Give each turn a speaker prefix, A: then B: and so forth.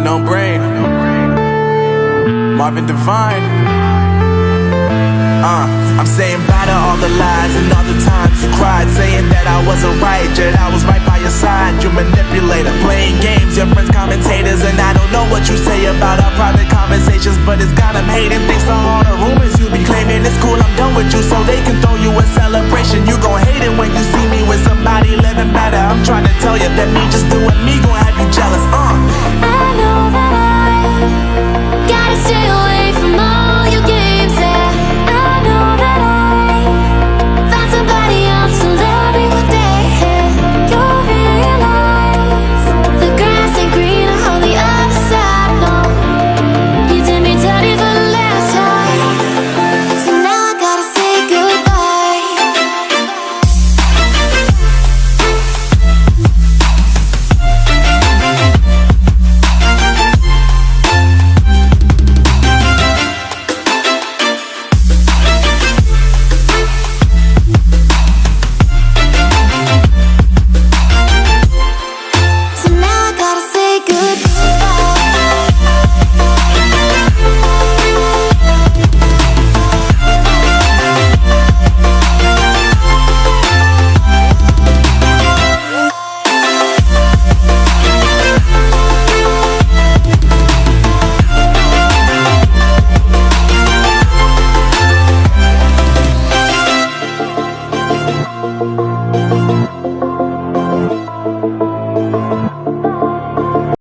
A: Unknown Brain, Marvin Devine. I'm saying bye to all the lies and all the times you cried, saying that I wasn't right, yet I was right by your side. You manipulator, playing games, your friends commentators, and I don't know what you say about our private conversations, but it's got them hating. Thanks to all the rumors you be claiming. It's cool, I'm done with you, so they can throw you a celebration. You gon' hate it when you see me with somebody living better. I'm trying to tell you that me just doing me gon' have you jealous.